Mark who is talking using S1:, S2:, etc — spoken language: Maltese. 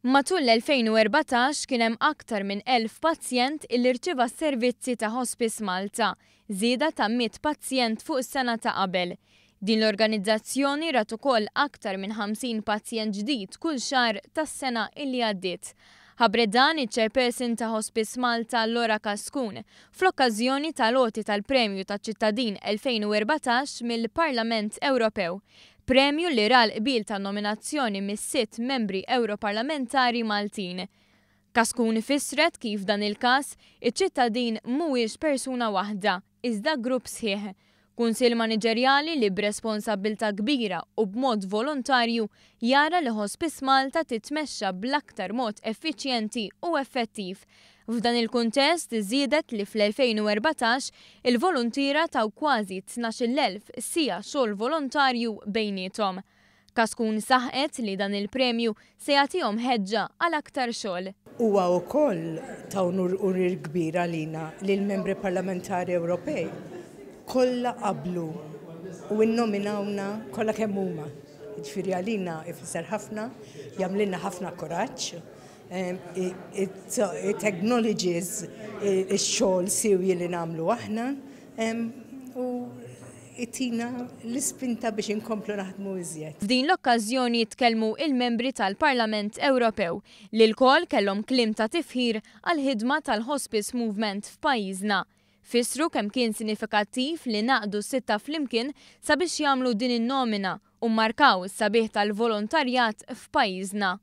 S1: Matul l-2014 kien hemm aktar minn 1000 pazjent illi rċieva s-servizzi ta' Hospice Malta, żieda ta' 100 pazjent fuq is-sena ta' qabel. Din l-organizzazzjoni rat ukoll aktar minn 50 pazjent ġdid kull xahar tas-sena illi għaddiet. Ħabbret dan iċ-Chairperson ta' Hospice Malta Lora Kaskun fl-okkażjoni tal-għoti tal-Premju taċ-Ċittadin 2014 mill-Parlament Ewropew. Premju li ra l-qbil ta' nominazzjoni mis-sitt membri Ewroparlamentari Maltin. Kaskun ifissret kif dan il-każ iċ-ċittadin mhuwiex persuna waħda, iżda grupp sħiħ. Kunsill Maniġerjali li b'responsabbiltà kbira u b'mod volontarju jara li Hospice Malta titmexxa bl-aktar mod effiċjenti u effettiv. F'dan il-kuntest żiedet li fl-2014 il-volontira taw kważi 12,000 siegħa xogħol volontarju bejniethom. Kaskun saħqet li dan il-premju se jagħtihom ħeġġa għal aktar xogħol.
S2: Huwa wkoll taw urir kbira lina lill-membri parlamentari Ewropej kollha qablu u nnominawna kollha kemm huma. Jiġifieri għalina ifisser ħafna, jagħmlilna ħafna kuraġġ. It acknowledges ix-xogħol sewwi li nagħmlu aħna u itina l-ispinta biex inkomplu naħdmu iżjed.
S1: F'din l-okkażjoni jitkellmu il-membri tal-Parlament Ewropew li l-kol kellhom kliem ta' tifħir għall-ħidma tal-Hospice Movement f'pajjiżna. Fissru kemm kien sinifikattiv li naqdu sitta flimkien sabiex jagħmlu din in-nomina u mmarkaw is-sabiħ tal-volontarjat f'pajjiżna.